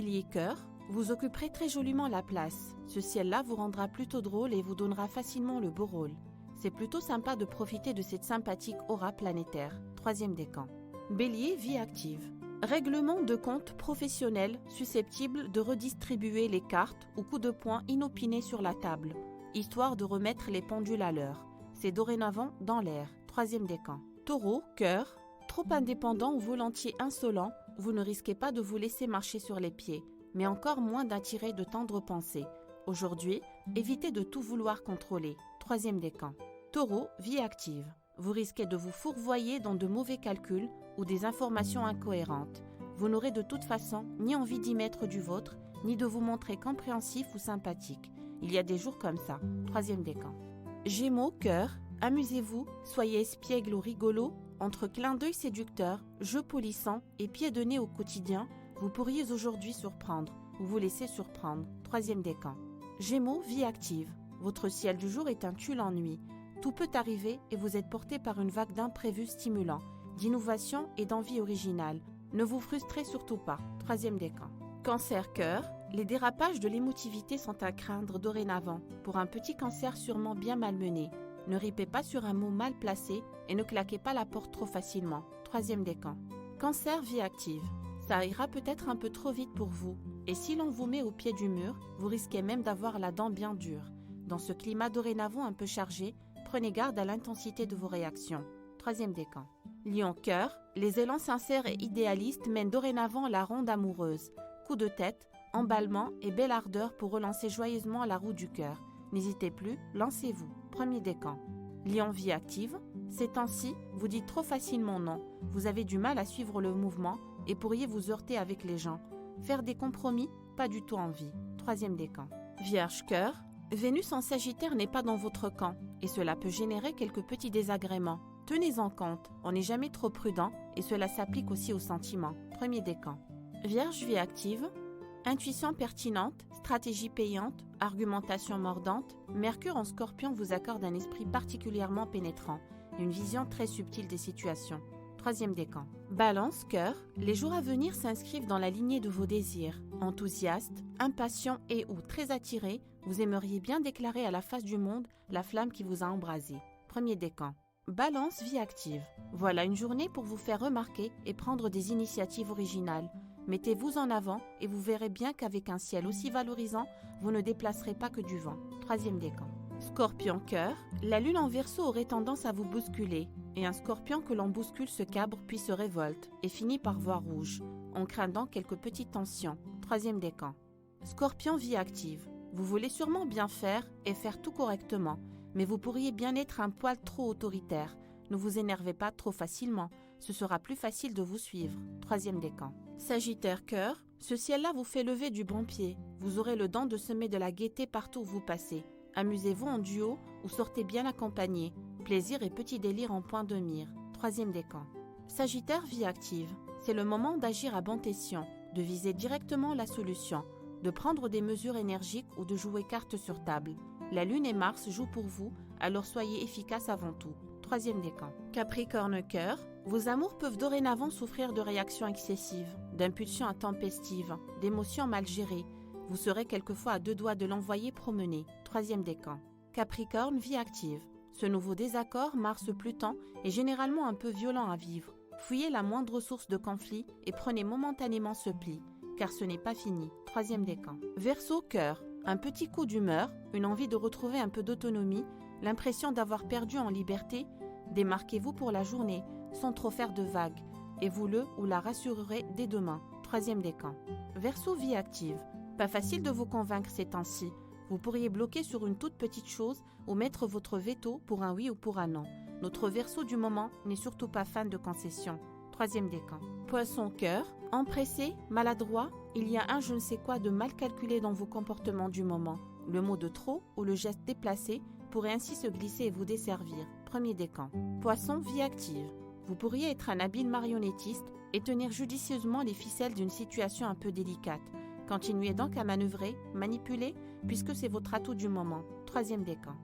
Bélier cœur, vous occuperez très joliment la place. Ce ciel-là vous rendra plutôt drôle et vous donnera facilement le beau rôle. C'est plutôt sympa de profiter de cette sympathique aura planétaire. Troisième décan. Bélier, vie active. Règlement de compte professionnel susceptible de redistribuer les cartes ou coups de poing inopinés sur la table, histoire de remettre les pendules à l'heure. C'est dorénavant dans l'air. Troisième décan. Taureau, cœur. Trop indépendant ou volontiers insolent, vous ne risquez pas de vous laisser marcher sur les pieds, mais encore moins d'attirer de tendres pensées. Aujourd'hui, évitez de tout vouloir contrôler. Troisième décan. Taureau, vie active. Vous risquez de vous fourvoyer dans de mauvais calculs ou des informations incohérentes. Vous n'aurez de toute façon ni envie d'y mettre du vôtre, ni de vous montrer compréhensif ou sympathique. Il y a des jours comme ça. Troisième décan. Gémeaux, cœur. Amusez-vous, soyez espiègle ou rigolo. Entre clins d'œil séducteurs, jeux polissants et pieds de nez au quotidien, vous pourriez aujourd'hui surprendre ou vous laisser surprendre. Troisième décan. Gémeaux, vie active. Votre ciel du jour est un tue l'ennui. Tout peut arriver et vous êtes porté par une vague d'imprévus stimulants, d'innovation et d'envie originale. Ne vous frustrez surtout pas. Troisième décan. Cancer cœur. Les dérapages de l'émotivité sont à craindre dorénavant pour un petit cancer sûrement bien malmené. Ne ripez pas sur un mot mal placé et ne claquez pas la porte trop facilement. Troisième décan. Cancer, vie active. Ça ira peut-être un peu trop vite pour vous. Et si l'on vous met au pied du mur, vous risquez même d'avoir la dent bien dure. Dans ce climat dorénavant un peu chargé, prenez garde à l'intensité de vos réactions. Troisième décan. Lion cœur. Les élans sincères et idéalistes mènent dorénavant la ronde amoureuse. Coup de tête, emballement et belle ardeur pour relancer joyeusement la roue du cœur. N'hésitez plus, lancez-vous. Premier décan. Lion, vie active. Ces temps-ci, vous dites trop facilement non. Vous avez du mal à suivre le mouvement et pourriez vous heurter avec les gens. Faire des compromis, pas du tout envie. Troisième décan. Vierge cœur. Vénus en Sagittaire n'est pas dans votre camp et cela peut générer quelques petits désagréments. Tenez-en compte, on n'est jamais trop prudent et cela s'applique aussi aux sentiments. Premier décan. Vierge, vie active. Intuition pertinente, stratégie payante, argumentation mordante, Mercure en Scorpion vous accorde un esprit particulièrement pénétrant et une vision très subtile des situations. Troisième décan. Balance, cœur. Les jours à venir s'inscrivent dans la lignée de vos désirs. Enthousiaste, impatient et ou très attiré, vous aimeriez bien déclarer à la face du monde la flamme qui vous a embrasé. Premier décan. Balance, vie active. Voilà une journée pour vous faire remarquer et prendre des initiatives originales. Mettez-vous en avant et vous verrez bien qu'avec un ciel aussi valorisant, vous ne déplacerez pas que du vent. Troisième décan. Scorpion cœur. La lune en Verseau aurait tendance à vous bousculer. Et un scorpion que l'on bouscule se cabre puis se révolte et finit par voir rouge, en craignant quelques petites tensions. Troisième décan. Scorpion, vie active. Vous voulez sûrement bien faire et faire tout correctement, mais vous pourriez bien être un poil trop autoritaire. Ne vous énervez pas trop facilement, ce sera plus facile de vous suivre. Troisième décan. Sagittaire cœur, ce ciel-là vous fait lever du bon pied. Vous aurez le don de semer de la gaieté partout où vous passez. Amusez-vous en duo ou sortez bien accompagné. Plaisir et petit délire en point de mire. Troisième décan. Sagittaire, vie active. C'est le moment d'agir à bon escient, de viser directement la solution, de prendre des mesures énergiques ou de jouer carte sur table. La Lune et Mars jouent pour vous, alors soyez efficace avant tout. Troisième décan. Capricorne cœur. Vos amours peuvent dorénavant souffrir de réactions excessives, d'impulsions intempestives, d'émotions mal gérées. Vous serez quelquefois à deux doigts de l'envoyer promener. Troisième décan. Capricorne, vie active. Ce nouveau désaccord, Mars-Pluton, est généralement un peu violent à vivre. Fouillez la moindre source de conflit et prenez momentanément ce pli, car ce n'est pas fini. Troisième décan. Verseau cœur. Un petit coup d'humeur, une envie de retrouver un peu d'autonomie, l'impression d'avoir perdu en liberté. Démarquez-vous pour la journée, sans trop faire de vagues, et vous le ou la rassurerez dès demain. Troisième décan. Verseau, vie active. Pas facile de vous convaincre ces temps-ci. Vous pourriez bloquer sur une toute petite chose ou mettre votre veto pour un oui ou pour un non. Notre Verseau du moment n'est surtout pas fan de concessions. Troisième décan. Poisson cœur. Empressé, maladroit, il y a un je ne sais quoi de mal calculé dans vos comportements du moment. Le mot de trop ou le geste déplacé pourrait ainsi se glisser et vous desservir. Premier décan. Poisson, vie active. Vous pourriez être un habile marionnettiste et tenir judicieusement les ficelles d'une situation un peu délicate. Continuez donc à manœuvrer, manipuler, puisque c'est votre atout du moment. Troisième décan.